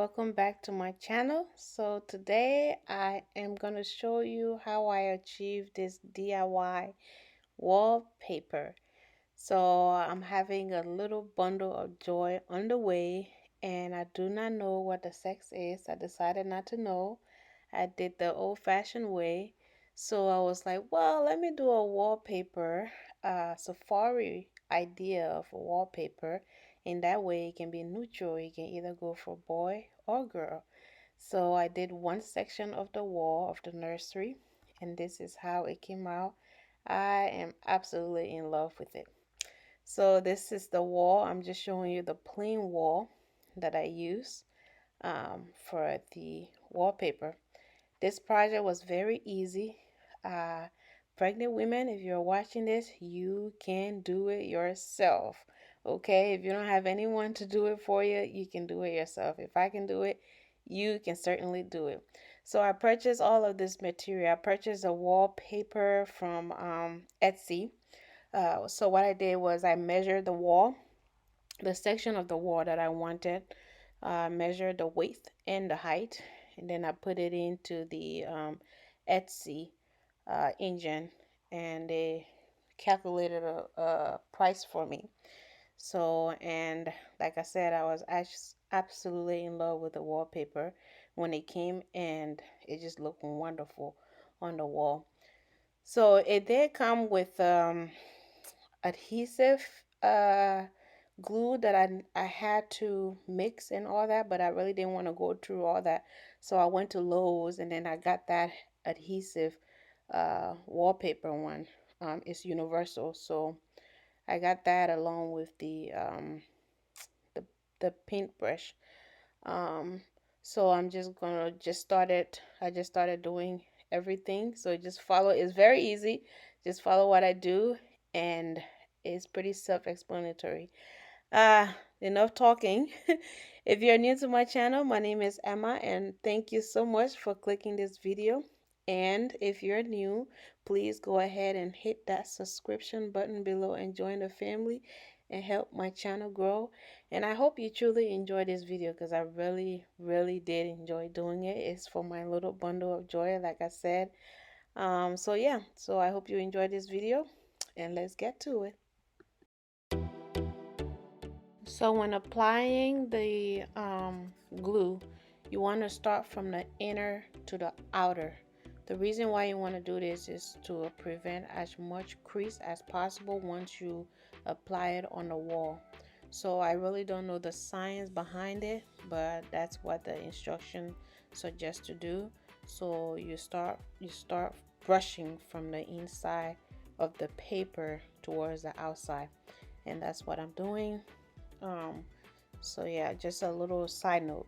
welcome back to my channel. So today I am going to show you how I achieved this DIY wallpaper. So I'm having a little bundle of joy on the way, and I do not know what the sex is. I decided not to know. I did the old-fashioned way. So I was like, well, let me do a wallpaper, safari idea of a wallpaper. In that way, it can be neutral. You can either go for boy or girl. So I did one section of the wall of the nursery, and this is how it came out. I am absolutely in love with it. So this is the wall. I'm just showing you the plain wall that I use for the wallpaper. This project was very easy. Pregnant women, if you're watching this, you can do it yourself. Okay, if you don't have anyone to do it for you, you can do it yourself. If I can do it, you can certainly do it. So I purchased all of this material. I purchased a wallpaper from Etsy. So what I did was I measured the wall, the section of the wall that I wanted, measured the width and the height, and then I put it into the Etsy engine, and they calculated a price for me. So, and like I said, I was absolutely in love with the wallpaper when it came, and it just looked wonderful on the wall. So it did come with adhesive glue that I had to mix and all that, but I really didn't want to go through all that. So I went to Lowe's, and then I got that adhesive wallpaper one. It's universal, so I got that along with the, the paintbrush. Um, so I'm just gonna I just started doing everything. So just follow. It's very easy. Just follow what I do, and it's pretty self-explanatory. Enough talking. If you're new to my channel, my name is Emma, and thank you so much for clicking this video. And if you're new, please go ahead and hit that subscription button below and join the family and help my channel grow. And I hope you truly enjoyed this video, because I really did enjoy doing it. It's for my little bundle of joy, like I said. So yeah, so I hope you enjoyed this video, and let's get to it. So when applying the glue, you want to start from the inner to the outer. The reason why you want to do this is to prevent as much crease as possible once you apply it on the wall. So I really don't know the science behind it, but that's what the instruction suggests to do. So you start brushing from the inside of the paper towards the outside, and that's what I'm doing. So yeah, just a little side note.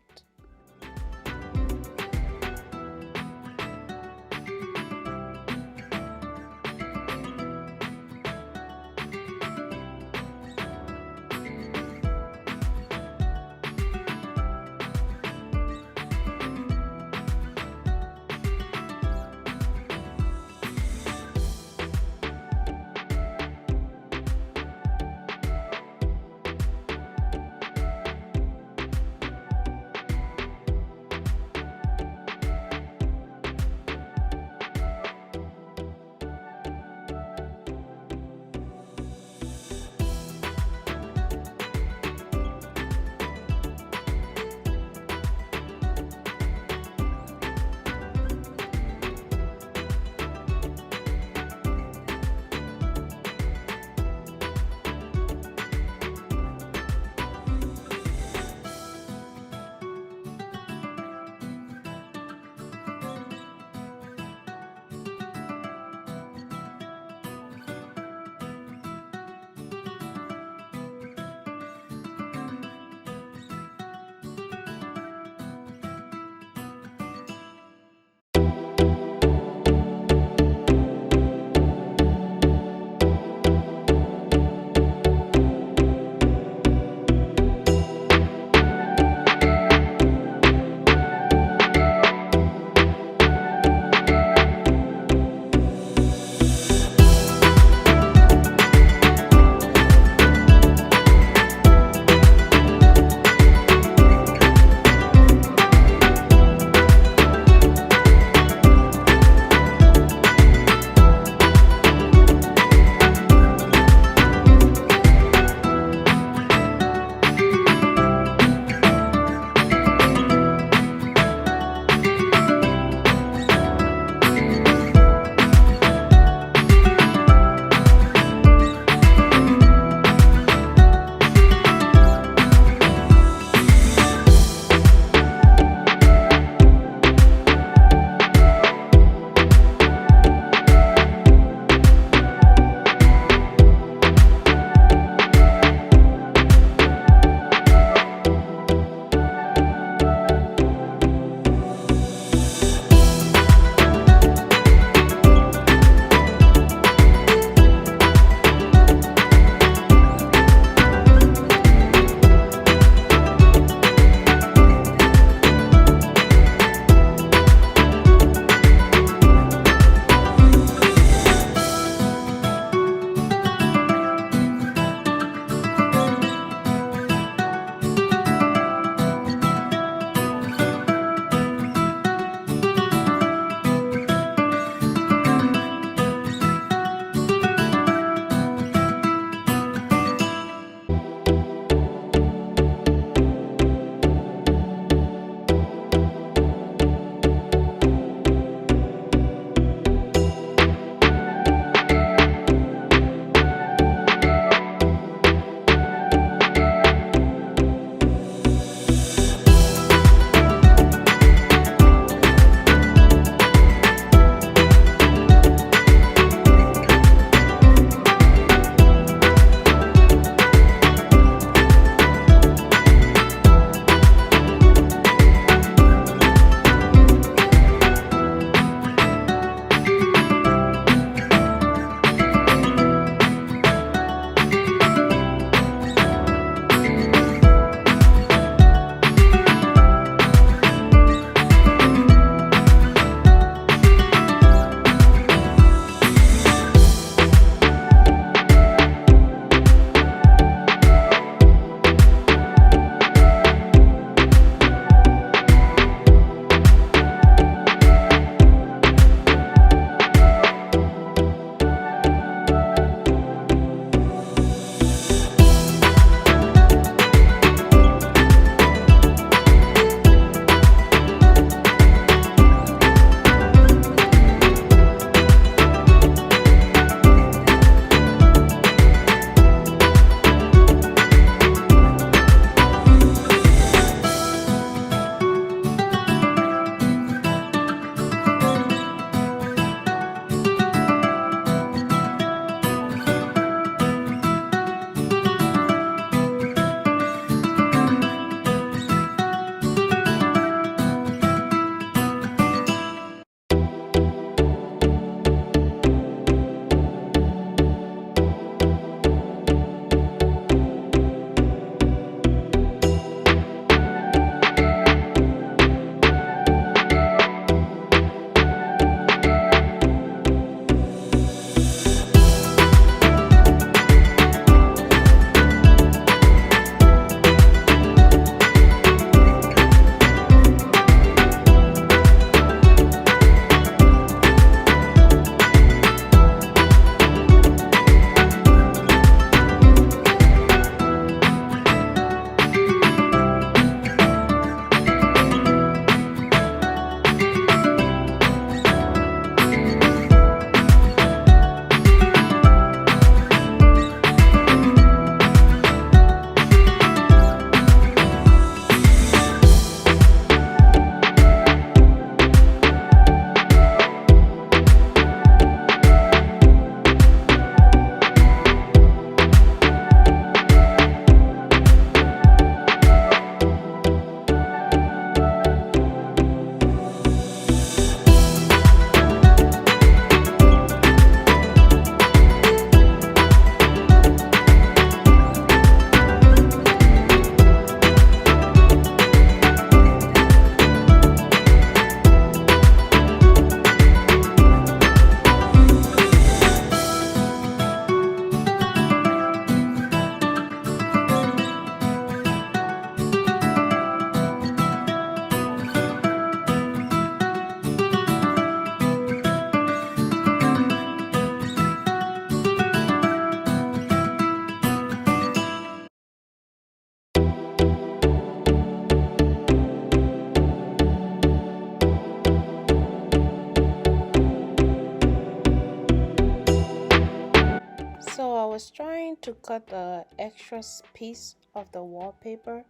was trying to cut the extra piece of the wallpaper,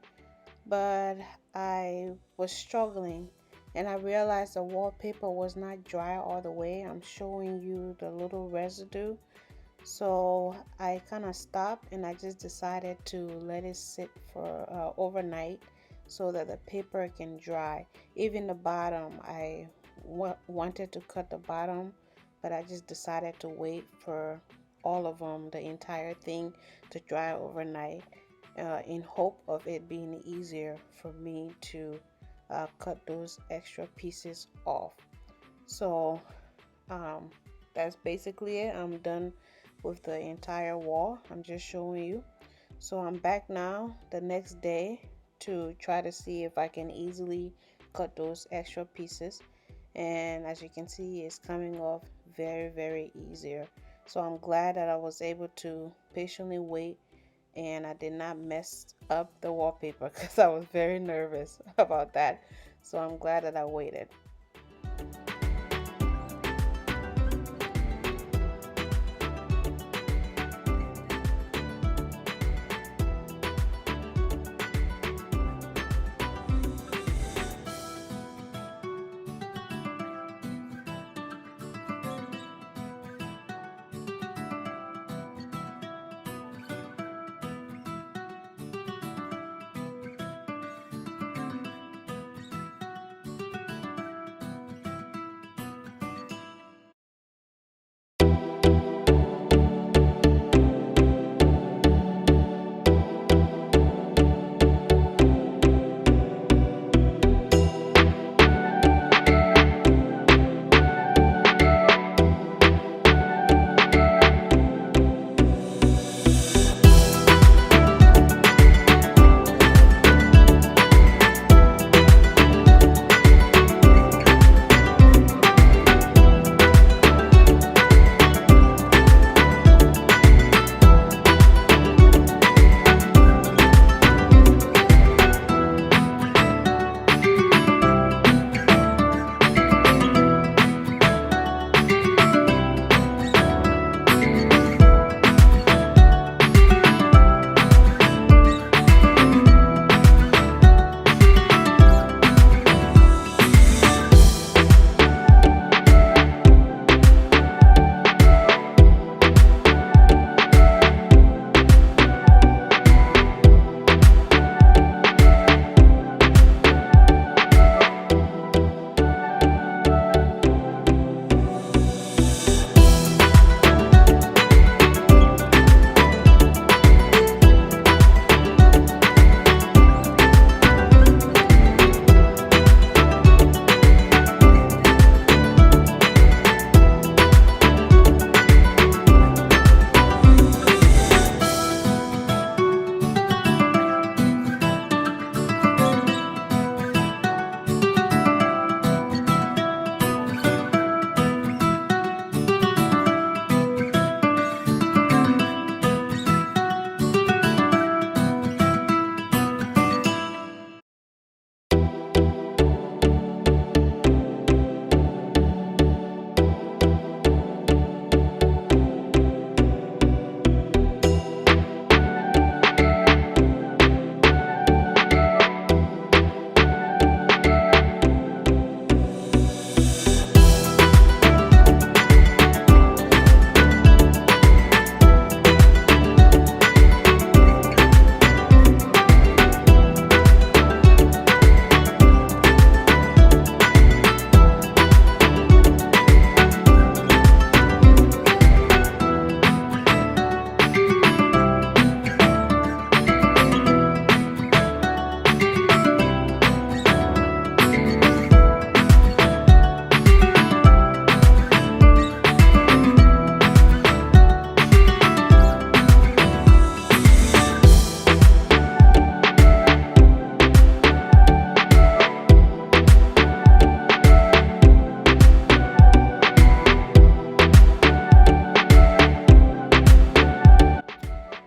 but I was struggling, and I realized the wallpaper was not dry all the way. I'm showing you the little residue. So I kind of stopped, and I just decided to let it sit for overnight so that the paper can dry. Even the bottom, I wanted to cut the bottom, but I just decided to wait for all of them, the entire thing, to dry overnight, in hope of it being easier for me to cut those extra pieces off. So um, that's basically it. I'm done with the entire wall. I'm just showing you. So I'm back now the next day to try to see if I can easily cut those extra pieces, and as you can see, it's coming off very easier. So I'm glad that I was able to patiently wait, and I did not mess up the wallpaper because I was very nervous about that. So I'm glad that I waited.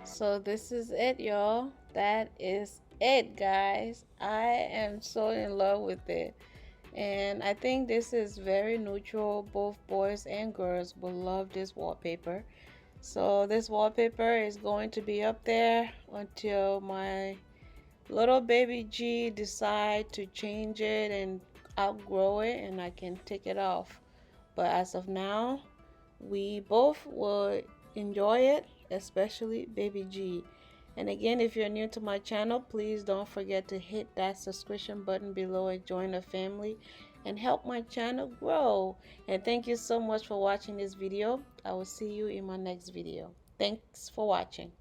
So this is it, y'all. That is it, guys. I am so in love with it, and I think this is very neutral. Both boys and girls will love this wallpaper. So this wallpaper is going to be up there until my little baby G decide to change it and outgrow it, and I can take it off. But as of now, we both will enjoy it, especially baby G. And again, if you're new to my channel, please don't forget to hit that subscription button below and join the family and help my channel grow. And thank you so much for watching this video. I will see you in my next video. Thanks for watching.